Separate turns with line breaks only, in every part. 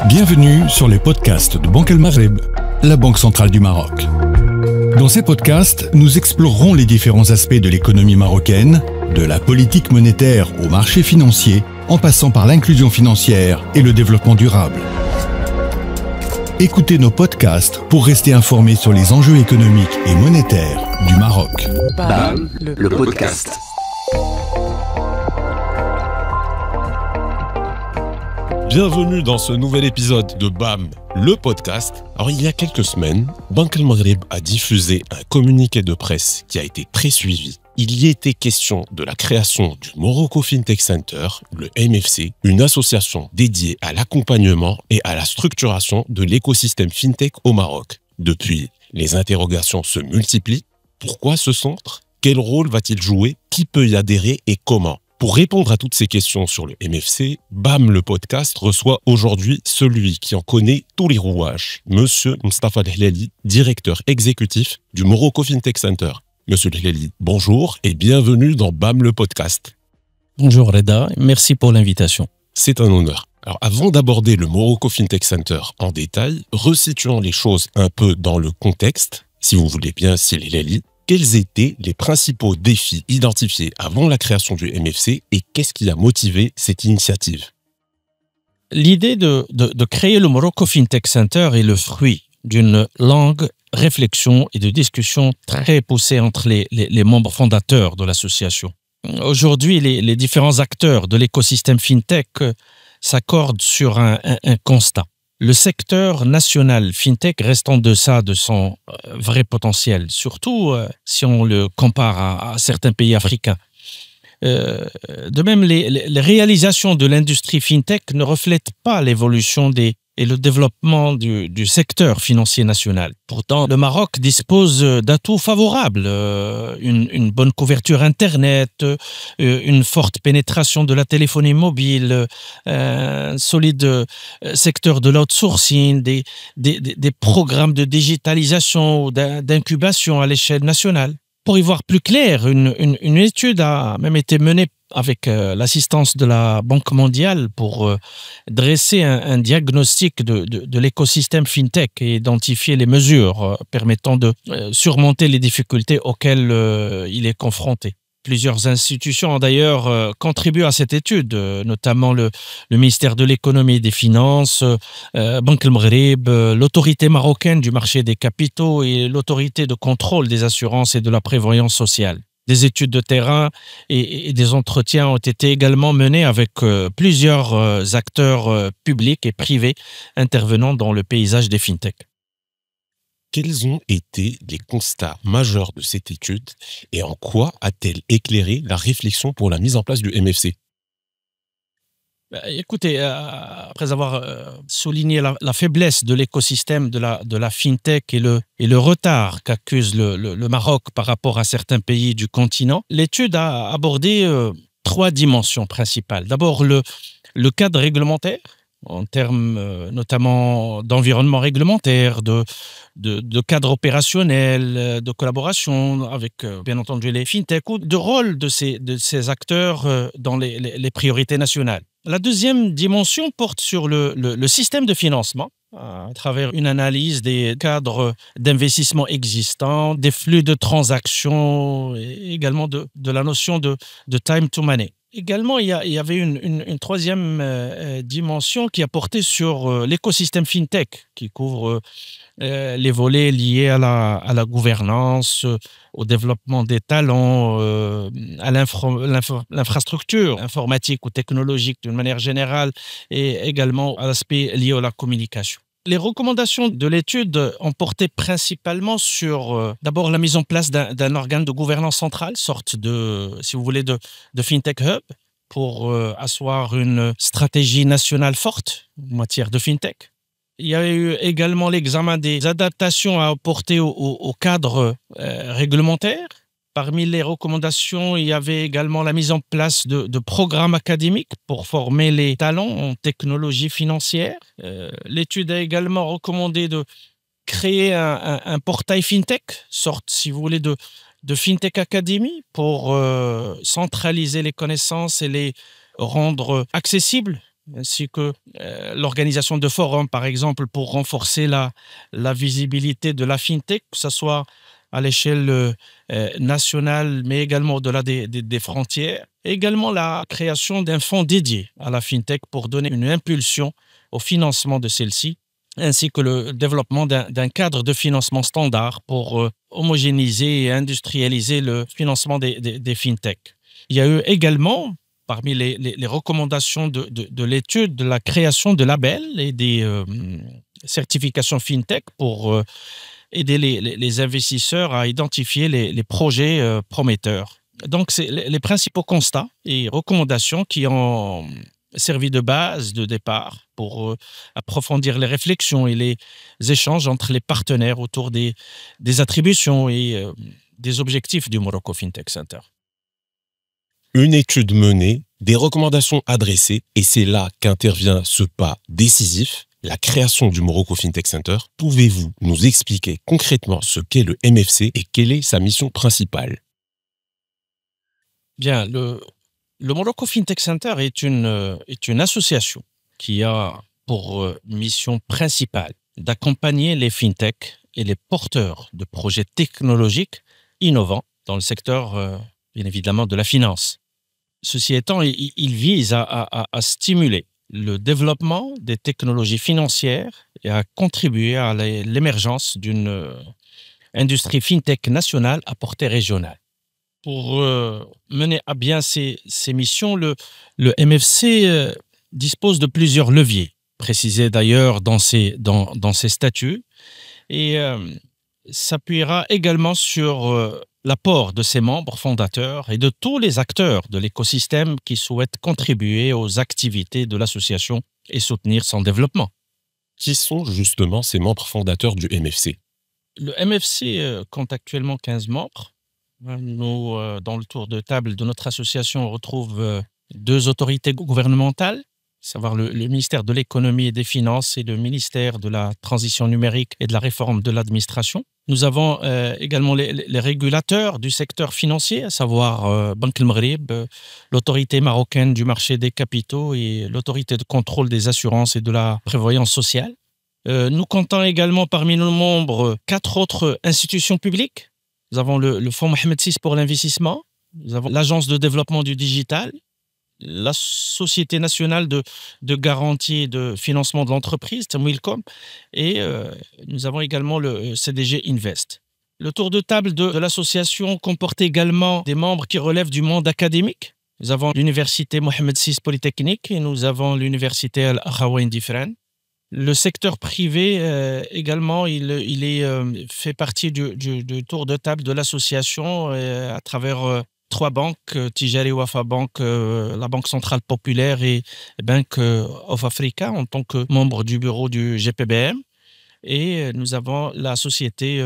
Bienvenue sur les podcasts de Banque El Maghreb, la banque centrale du Maroc. Dans ces podcasts, nous explorerons les différents aspects de l'économie marocaine, de la politique monétaire au marché financier, en passant par l'inclusion financière et le développement durable. Écoutez nos podcasts pour rester informés sur les enjeux économiques et monétaires du Maroc.
BAM, le podcast.
Bienvenue dans ce nouvel épisode de BAM, le podcast. Alors, il y a quelques semaines, Banque El Maghreb a diffusé un communiqué de presse qui a été très suivi. Il y était question de la création du Morocco Fintech Center, le MFC, une association dédiée à l'accompagnement et à la structuration de l'écosystème fintech au Maroc. Depuis, les interrogations se multiplient. Pourquoi ce centre ? Quel rôle va-t-il jouer ? Qui peut y adhérer et comment ? Pour répondre à toutes ces questions sur le MFC, BAM le podcast reçoit aujourd'hui celui qui en connaît tous les rouages, Monsieur Mostafa El-Helali, directeur exécutif du Morocco Fintech Center. Monsieur El-Helali, bonjour et bienvenue dans BAM le podcast.
Bonjour Reda, merci pour l'invitation.
C'est un honneur. Alors avant d'aborder le Morocco Fintech Center en détail, resituons les choses un peu dans le contexte, si vous voulez bien, c'est El-Helali. Quels étaient les principaux défis identifiés avant la création du MFC et qu'est-ce qui a motivé cette initiative ?
L'idée de créer le Morocco Fintech Center est le fruit d'une longue réflexion et de discussion très poussée entre les membres fondateurs de l'association. Aujourd'hui, les différents acteurs de l'écosystème fintech s'accordent sur un constat. Le secteur national fintech reste en deçà de son vrai potentiel, surtout si on le compare à certains pays africains. De même, les réalisations de l'industrie fintech ne reflètent pas l'évolution et le développement du secteur financier national. Pourtant, le Maroc dispose d'atouts favorables, une bonne couverture Internet, une forte pénétration de la téléphonie mobile, un solide secteur de l'outsourcing, des programmes de digitalisation ou d'incubation à l'échelle nationale. Pour y voir plus clair, une étude a même été menée avec l'assistance de la Banque mondiale pour dresser un diagnostic de l'écosystème fintech et identifier les mesures permettant de surmonter les difficultés auxquelles il est confronté. Plusieurs institutions ont d'ailleurs contribué à cette étude, notamment le ministère de l'économie et des finances, Banque El Maghreb, l'autorité marocaine du marché des capitaux et l'autorité de contrôle des assurances et de la prévoyance sociale. Des études de terrain et des entretiens ont été également menés avec plusieurs acteurs publics et privés intervenant dans le paysage des fintechs.
Quels ont été les constats majeurs de cette étude et en quoi a-t-elle éclairé la réflexion pour la mise en place du MFC ?
Écoutez, après avoir souligné la faiblesse de l'écosystème de la fintech et le retard qu'accuse le Maroc par rapport à certains pays du continent, l'étude a abordé trois dimensions principales. D'abord, le cadre réglementaire, en termes notamment d'environnement réglementaire, de cadre opérationnel, de collaboration avec, bien entendu, les fintech ou de rôle de ces acteurs dans les priorités nationales. La deuxième dimension porte sur le système de financement à travers une analyse des cadres d'investissement existants, des flux de transactions et également de la notion de time to money. Également, il y avait une troisième dimension qui a porté sur l'écosystème fintech, qui couvre les volets liés à la gouvernance, au développement des talents, à l'infrastructure informatique ou technologique d'une manière générale, et également à l'aspect lié à la communication. Les recommandations de l'étude ont porté principalement sur, d'abord, la mise en place d'un organe de gouvernance centrale, sorte si vous voulez, de FinTech Hub, pour asseoir une stratégie nationale forte en matière de FinTech. Il y a eu également l'examen des adaptations à apporter au cadre réglementaire. Parmi les recommandations, il y avait également la mise en place de programmes académiques pour former les talents en technologie financière. L'étude a également recommandé de créer un portail FinTech, sorte, si vous voulez, de FinTech Academy pour centraliser les connaissances et les rendre accessibles ainsi que l'organisation de forums, par exemple, pour renforcer la visibilité de la FinTech, que ce soit à l'échelle nationale, mais également au-delà des frontières. Et également la création d'un fonds dédié à la FinTech pour donner une impulsion au financement de celle-ci, ainsi que le développement d'un cadre de financement standard pour homogénéiser et industrialiser le financement des FinTech. Il y a eu également, parmi les recommandations de l'étude, de la création de labels et des certifications FinTech pour aider les investisseurs à identifier les projets prometteurs. Donc, c'est les principaux constats et recommandations qui ont servi de base de départ pour approfondir les réflexions et les échanges entre les partenaires autour des attributions et des objectifs du Morocco FinTech Center.
Une étude menée, des recommandations adressées, et c'est là qu'intervient ce pas décisif, la création du Morocco FinTech Center. Pouvez-vous nous expliquer concrètement ce qu'est le MFC et quelle est sa mission principale?
Bien, le Morocco FinTech Center est une association qui a pour mission principale d'accompagner les FinTech et les porteurs de projets technologiques innovants dans le secteur, bien évidemment, de la finance. Ceci étant, il vise à stimuler le développement des technologies financières et à contribuer à l'émergence d'une industrie FinTech nationale à portée régionale. Pour mener à bien ces missions, le MFC dispose de plusieurs leviers, précisés d'ailleurs dans ses statuts, et s'appuiera également sur l'apport de ses membres fondateurs et de tous les acteurs de l'écosystème qui souhaitent contribuer aux activités de l'association et soutenir son développement.
Qui sont justement ces membres fondateurs du MFC?
Le MFC compte actuellement 15 membres. Nous, dans le tour de table de notre association, on retrouve 2 autorités gouvernementales, à savoir le ministère de l'économie et des finances et le ministère de la transition numérique et de la réforme de l'administration. Nous avons également les régulateurs du secteur financier, à savoir Banque El Maghreb, l'autorité marocaine du marché des capitaux et l'autorité de contrôle des assurances et de la prévoyance sociale. Nous comptons également parmi nos membres 4 autres institutions publiques. Nous avons le Fonds Mohamed VI pour l'investissement, nous avons l'Agence de développement du digital, la Société nationale de garantie et de financement de l'entreprise, Tamwilcom, et nous avons également le CDG Invest. Le tour de table de l'association comporte également des membres qui relèvent du monde académique. Nous avons l'Université Mohamed VI Polytechnique et nous avons l'Université Al-Akhawayn d'Ifrane. Le secteur privé également, il fait partie du tour de table de l'association à travers 3 banques, Tijari Wafa Bank, la Banque Centrale Populaire et Bank of Africa en tant que membre du bureau du GPBM. Et nous avons la société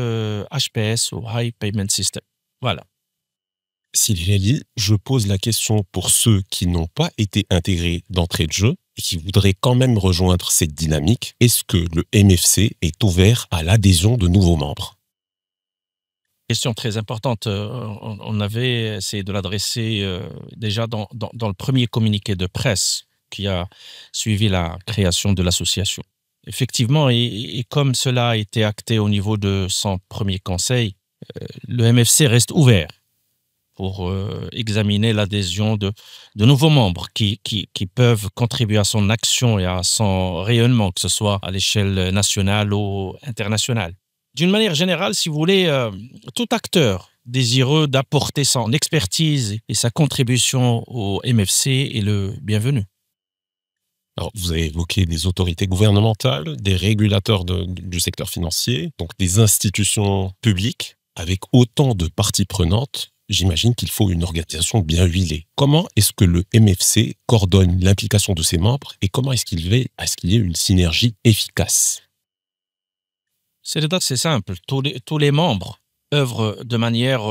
HPS ou High Payment System. Voilà.
Sylvie Lely, je pose la question pour ceux qui n'ont pas été intégrés d'entrée de jeu et qui voudraient quand même rejoindre cette dynamique. Est-ce que le MFC est ouvert à l'adhésion de nouveaux membres?
Question très importante. On avait essayé de l'adresser déjà dans le premier communiqué de presse qui a suivi la création de l'association. Effectivement, et comme cela a été acté au niveau de son premier conseil, le MFC reste ouvert pour examiner l'adhésion de nouveaux membres qui peuvent contribuer à son action et à son rayonnement, que ce soit à l'échelle nationale ou internationale. D'une manière générale, si vous voulez, tout acteur désireux d'apporter son expertise et sa contribution au MFC est le bienvenu.
Alors, vous avez évoqué des autorités gouvernementales, des régulateurs du secteur financier, donc des institutions publiques. Avec autant de parties prenantes, j'imagine qu'il faut une organisation bien huilée. Comment est-ce que le MFC coordonne l'implication de ses membres et comment est-ce qu'il veille à ce qu'il y ait une synergie efficace?
C'est simple. Tous les membres œuvrent de manière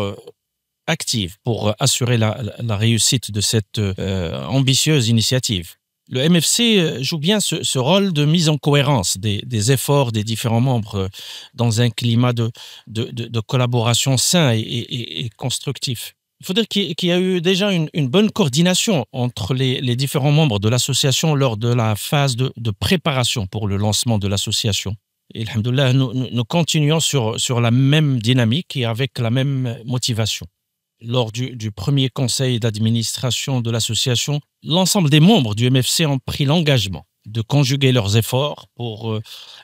active pour assurer la réussite de cette ambitieuse initiative. Le MFC joue bien ce rôle de mise en cohérence des efforts des différents membres dans un climat de collaboration sain et constructif. Il faut dire qu'il y a eu déjà une bonne coordination entre les différents membres de l'association lors de la phase de préparation pour le lancement de l'association. Et alhamdoulilah, nous continuons sur la même dynamique et avec la même motivation. Lors du premier conseil d'administration de l'association, l'ensemble des membres du MFC ont pris l'engagement de conjuguer leurs efforts pour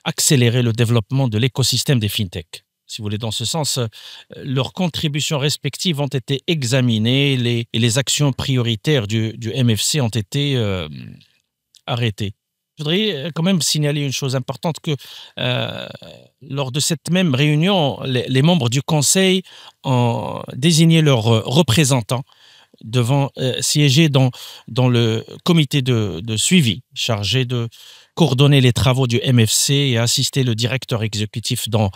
accélérer le développement de l'écosystème des fintechs. Si vous voulez, dans ce sens, leurs contributions respectives ont été examinées et les actions prioritaires du MFC ont été arrêtées. Je voudrais quand même signaler une chose importante que lors de cette même réunion, les membres du conseil ont désigné leurs représentants devant siéger dans le comité de suivi chargé de coordonner les travaux du MFC et assister le directeur exécutif dans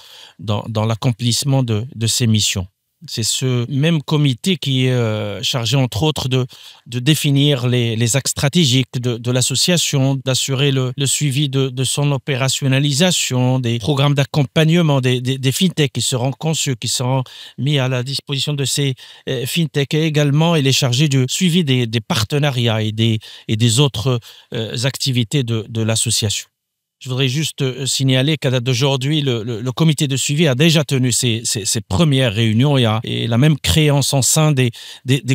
l'accomplissement de ses missions. C'est ce même comité qui est chargé, entre autres, de définir les axes stratégiques de l'association, d'assurer le suivi de son opérationnalisation, des programmes d'accompagnement des fintechs qui seront conçus, qui seront mis à la disposition de ces fintechs, et également il est chargé du suivi des partenariats et des autres activités de l'association. Je voudrais juste signaler qu'à date d'aujourd'hui, le comité de suivi a déjà tenu ses premières réunions et il a même créé en son sein des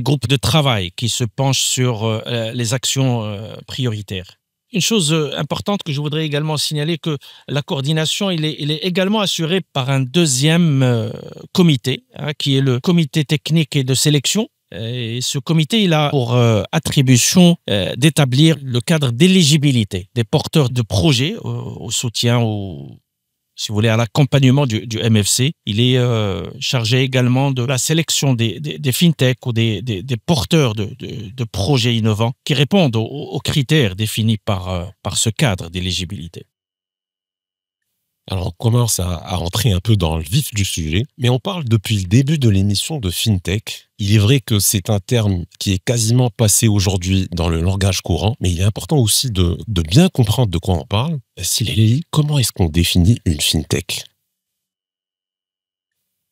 groupes de travail qui se penchent sur les actions prioritaires. Une chose importante que je voudrais également signaler, que la coordination il est également assurée par un deuxième comité, qui est le comité technique et de sélection. Et ce comité, il a pour attribution d'établir le cadre d'éligibilité des porteurs de projets au soutien, si vous voulez, à l'accompagnement du MFC. Il est chargé également de la sélection des fintechs ou des porteurs de projets innovants qui répondent aux critères définis par ce cadre d'éligibilité.
Alors, on commence à rentrer un peu dans le vif du sujet, mais on parle depuis le début de l'émission de FinTech. Il est vrai que c'est un terme qui est quasiment passé aujourd'hui dans le langage courant, mais il est important aussi de bien comprendre de quoi on parle. Sileli, comment est-ce qu'on définit une FinTech ?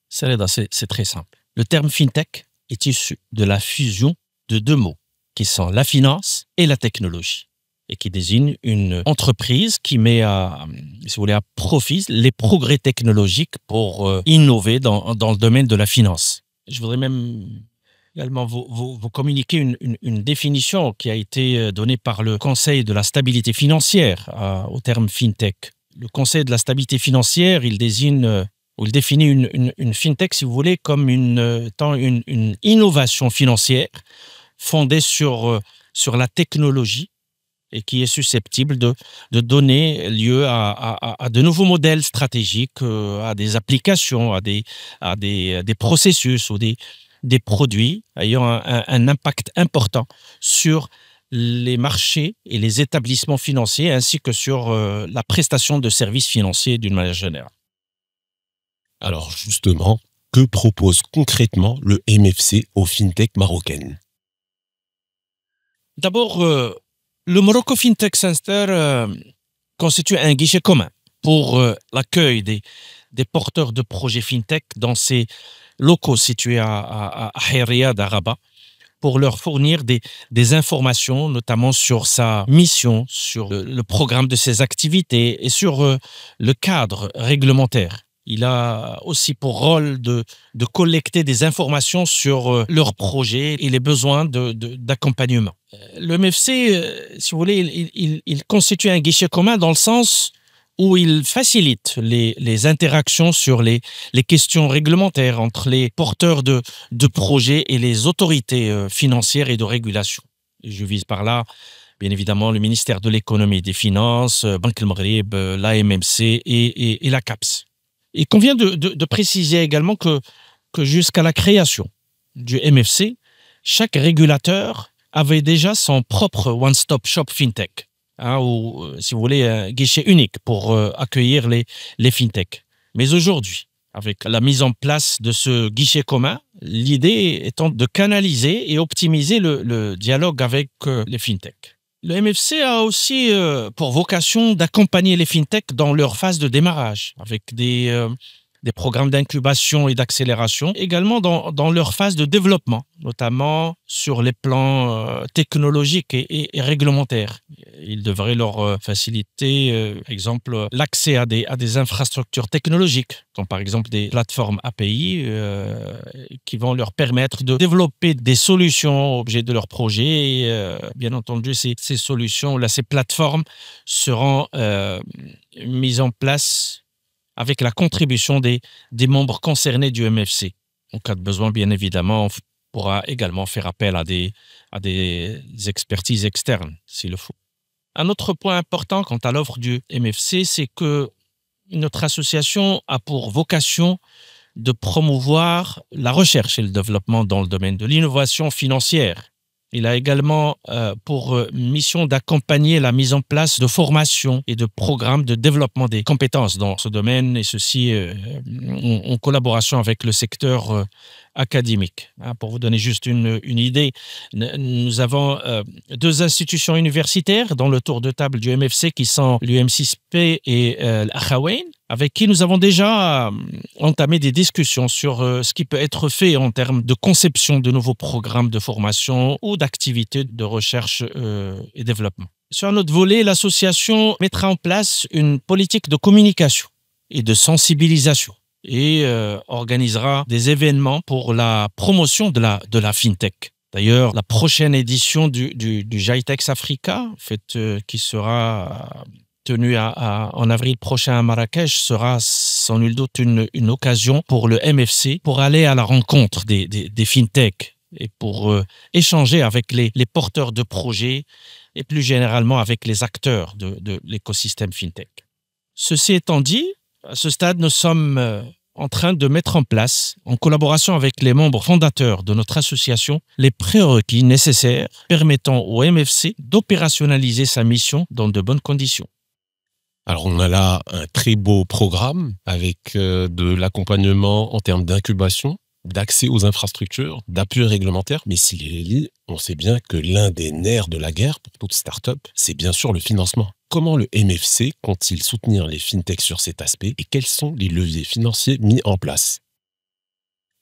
C'est très simple. Le terme FinTech est issu de la fusion de deux mots, qui sont la finance et la technologie, et qui désigne une entreprise qui met à profit les progrès technologiques pour innover dans le domaine de la finance. Je voudrais même également vous communiquer une définition qui a été donnée par le Conseil de la stabilité financière au terme FinTech. Le Conseil de la stabilité financière, il désigne ou il définit une FinTech, si vous voulez, comme une innovation financière fondée sur la technologie, et qui est susceptible de donner lieu à de nouveaux modèles stratégiques, à des applications, à des processus ou des produits ayant un impact important sur les marchés et les établissements financiers, ainsi que sur la prestation de services financiers d'une manière générale.
Alors justement, que propose concrètement le MFC aux fintech marocaines ?
D'abord, le Morocco FinTech Center constitue un guichet commun pour l'accueil des porteurs de projets FinTech dans ses locaux situés à Riyad, à Rabat, pour leur fournir des informations, notamment sur sa mission, sur le programme de ses activités et sur le cadre réglementaire. Il a aussi pour rôle de collecter des informations sur leurs projets et les besoins d'accompagnement. Le MFC, si vous voulez, il constitue un guichet commun dans le sens où il facilite les interactions sur les questions réglementaires entre les porteurs de projets et les autorités financières et de régulation. Et je vise par là, bien évidemment, le ministère de l'économie et des finances, Banque El Maghreb, l'AMMC et la CAPS. Il convient de préciser également que jusqu'à la création du MFC, chaque régulateur avait déjà son propre one-stop shop FinTech, ou, si vous voulez, un guichet unique pour accueillir les FinTech. Mais aujourd'hui, avec la mise en place de ce guichet commun, l'idée étant de canaliser et optimiser le dialogue avec les FinTech. Le MFC a aussi pour vocation d'accompagner les FinTech dans leur phase de démarrage avec des des programmes d'incubation et d'accélération, également dans leur phase de développement, notamment sur les plans technologiques et réglementaires. Ils devraient leur faciliter, par exemple, l'accès à des infrastructures technologiques, comme par exemple des plateformes API qui vont leur permettre de développer des solutions objets de leur projet. Et, bien entendu, ces solutions, ces plateformes seront mises en place avec la contribution des membres concernés du MFC. En cas de besoin, bien évidemment, on pourra également faire appel à des expertises externes, s'il le faut. Un autre point important quant à l'offre du MFC, c'est que notre association a pour vocation de promouvoir la recherche et le développement dans le domaine de l'innovation financière. Il a également pour mission d'accompagner la mise en place de formations et de programmes de développement des compétences dans ce domaine, et ceci en collaboration avec le secteur académique. Pour vous donner juste une idée, nous avons 2 institutions universitaires dans le tour de table du MFC qui sont l'UM6P et l'Akhawayn, avec qui nous avons déjà entamé des discussions sur ce qui peut être fait en termes de conception de nouveaux programmes de formation ou d'activités de recherche et développement. Sur un autre volet, l'association mettra en place une politique de communication et de sensibilisation et organisera des événements pour la promotion de la FinTech. D'ailleurs, la prochaine édition du GITEX Africa, qui sera tenue en avril prochain à Marrakech, sera sans nul doute une occasion pour le MFC pour aller à la rencontre des FinTech et pour échanger avec les porteurs de projets et plus généralement avec les acteurs de l'écosystème FinTech. Ceci étant dit, à ce stade, nous sommes en train de mettre en place, en collaboration avec les membres fondateurs de notre association, les prérequis nécessaires permettant au MFC d'opérationnaliser sa mission dans de bonnes conditions.
Alors, on a là un très beau programme avec de l'accompagnement en termes d'incubation, d'accès aux infrastructures, d'appui réglementaire. Mais s'il est lié, on sait bien que l'un des nerfs de la guerre pour toute start-up, c'est bien sûr le financement. Comment le MFC compte-t-il soutenir les fintechs sur cet aspect et quels sont les leviers financiers mis en place?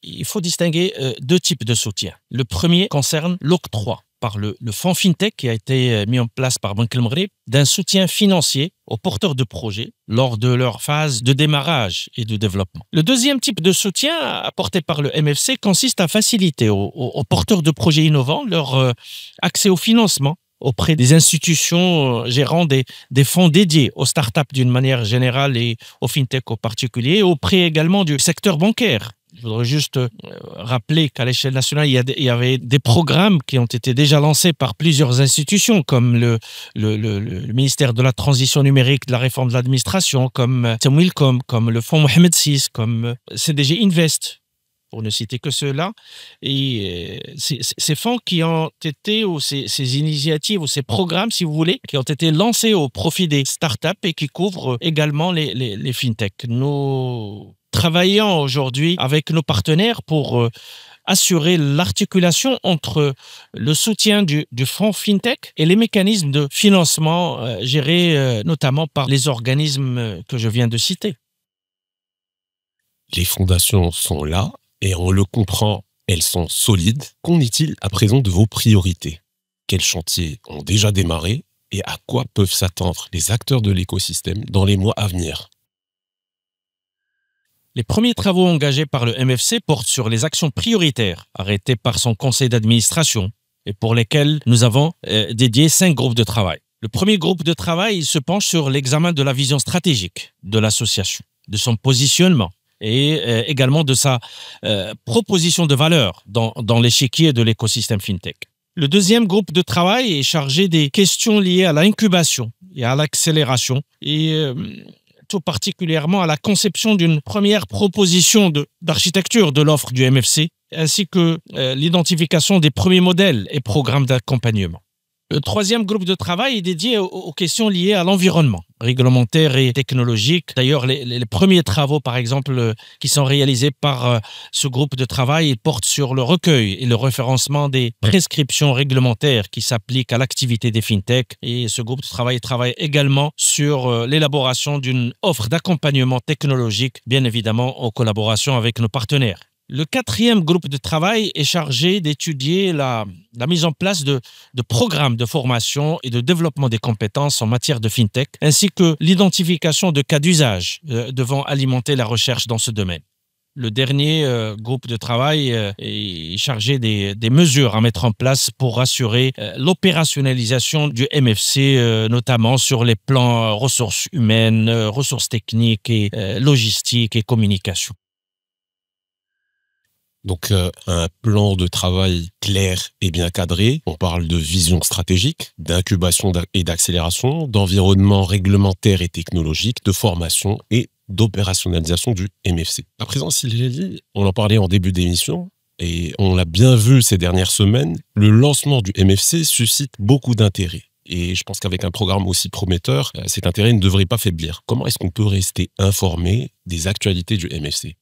Il faut distinguer 2 types de soutien. Le premier concerne l'octroi par le fonds FinTech qui a été mis en place par Banque El Maghreb d'un soutien financier aux porteurs de projets lors de leur phase de démarrage et de développement. Le deuxième type de soutien apporté par le MFC consiste à faciliter aux porteurs de projets innovants leur accès au financement auprès des institutions gérant des fonds dédiés aux startups d'une manière générale et aux FinTech en particulier, auprès également du secteur bancaire. Je voudrais juste rappeler qu'à l'échelle nationale, il y avait des programmes qui ont été déjà lancés par plusieurs institutions, comme le ministère de la Transition numérique, de la réforme de l'administration, comme Temwilcom, comme le fonds Mohamed VI, comme CDG Invest, pour ne citer que ceux-là. Et ces fonds qui ont été, ou ces initiatives, ou ces programmes, si vous voulez, qui ont été lancés au profit des startups et qui couvrent également les FinTech. Nous travaillons aujourd'hui avec nos partenaires pour assurer l'articulation entre le soutien du fonds FinTech et les mécanismes de financement gérés notamment par les organismes que je viens de citer.
Les fondations sont là et on le comprend, elles sont solides. Qu'en est-il à présent de vos priorités? Quels chantiers ont déjà démarré et à quoi peuvent s'attendre les acteurs de l'écosystème dans les mois à venir?
Les premiers travaux engagés par le MFC portent sur les actions prioritaires arrêtées par son conseil d'administration et pour lesquelles nous avons dédié 5 groupes de travail. Le premier groupe de travail se penche sur l'examen de la vision stratégique de l'association, de son positionnement et également de sa proposition de valeur dans l'échiquier de l'écosystème FinTech. Le deuxième groupe de travail est chargé des questions liées à l'incubation et à l'accélération et tout particulièrement à la conception d'une première proposition d'architecture de l'offre du MFC, ainsi que l'identification des premiers modèles et programmes d'accompagnement. Le troisième groupe de travail est dédié aux questions liées à l'environnement réglementaires et technologiques. D'ailleurs, les premiers travaux, par exemple, qui sont réalisés par ce groupe de travail, ils portent sur le recueil et le référencement des prescriptions réglementaires qui s'appliquent à l'activité des fintech. Et ce groupe de travail travaille également sur l'élaboration d'une offre d'accompagnement technologique, bien évidemment en collaboration avec nos partenaires. Le 4e groupe de travail est chargé d'étudier la mise en place de programmes de formation et de développement des compétences en matière de fintech, ainsi que l'identification de cas d'usage devant alimenter la recherche dans ce domaine. Le dernier groupe de travail est chargé des mesures à mettre en place pour assurer l'opérationnalisation du MFC, notamment sur les plans ressources humaines, ressources techniques et logistiques et communication.
Donc, un plan de travail clair et bien cadré. On parle de vision stratégique, d'incubation et d'accélération, d'environnement réglementaire et technologique, de formation et d'opérationnalisation du MFC. À présent, Sylvie, on en parlait en début d'émission et on l'a bien vu ces dernières semaines, le lancement du MFC suscite beaucoup d'intérêt. Et je pense qu'avec un programme aussi prometteur, cet intérêt ne devrait pas faiblir. Comment est-ce qu'on peut rester informé des actualités du MFC ?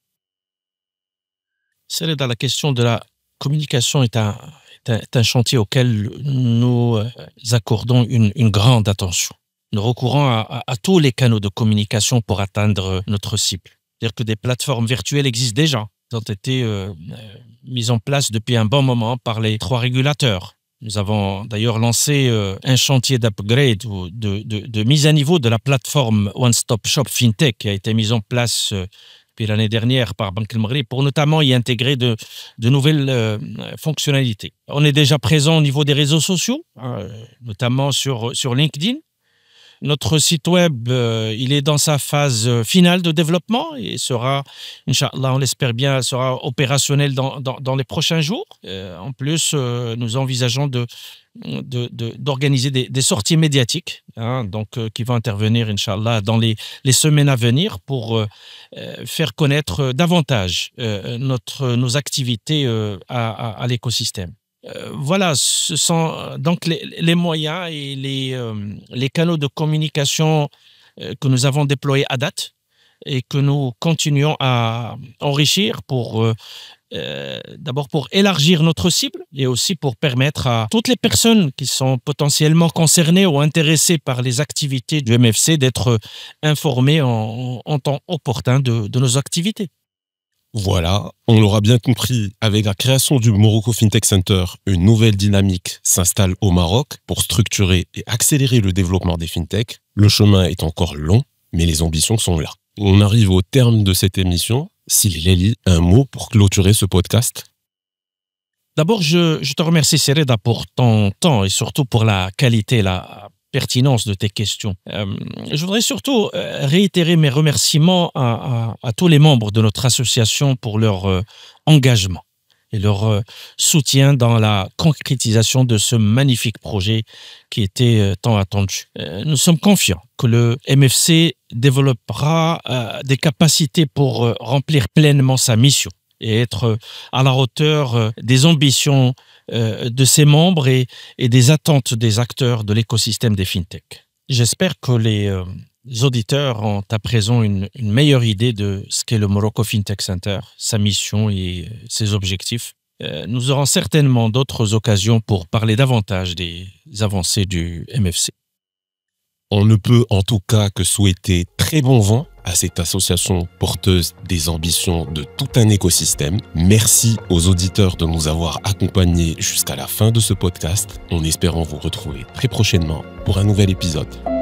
C'est dans la question de la communication est un chantier auquel nous accordons une grande attention. Nous recourons à tous les canaux de communication pour atteindre notre cible. C'est-à-dire que des plateformes virtuelles existent déjà. Elles ont été mises en place depuis un bon moment par les 3 régulateurs. Nous avons d'ailleurs lancé un chantier d'upgrade ou de mise à niveau de la plateforme One Stop Shop FinTech qui a été mise en place depuis l'année dernière par Banque El Maghreb pour notamment y intégrer de nouvelles fonctionnalités. On est déjà présent au niveau des réseaux sociaux, notamment sur LinkedIn. Notre site web, il est dans sa phase finale de développement et sera, Inch'Allah, on l'espère bien, sera opérationnel dans les prochains jours. En plus, nous envisageons d'organiser des sorties médiatiques, qui vont intervenir, Inch'Allah, dans les semaines à venir pour faire connaître davantage nos activités à l'écosystème. Voilà, ce sont donc les moyens et les canaux de communication que nous avons déployés à date et que nous continuons à enrichir d'abord pour élargir notre cible et aussi pour permettre à toutes les personnes qui sont potentiellement concernées ou intéressées par les activités du MFC d'être informées en temps opportun de nos activités.
Voilà, on l'aura bien compris, avec la création du Morocco FinTech Center, une nouvelle dynamique s'installe au Maroc pour structurer et accélérer le développement des fintech. Le chemin est encore long, mais les ambitions sont là. On arrive au terme de cette émission. Sylvie, un mot pour clôturer ce podcast?
D'abord, je te remercie, Sereda, pour ton temps et surtout pour la qualité, la pertinence de tes questions. Je voudrais surtout réitérer mes remerciements à tous les membres de notre association pour leur engagement et leur soutien dans la concrétisation de ce magnifique projet qui était tant attendu. Nous sommes confiants que le MFC développera des capacités pour remplir pleinement sa mission et être à la hauteur des ambitions de ses membres et des attentes des acteurs de l'écosystème des fintech. J'espère que les auditeurs ont à présent une meilleure idée de ce qu'est le Morocco FinTech Center, sa mission et ses objectifs. Nous aurons certainement d'autres occasions pour parler davantage des avancées du MFC.
On ne peut en tout cas que souhaiter très bon vent à cette association porteuse des ambitions de tout un écosystème. Merci aux auditeurs de nous avoir accompagnés jusqu'à la fin de ce podcast, en espérant vous retrouver très prochainement pour un nouvel épisode.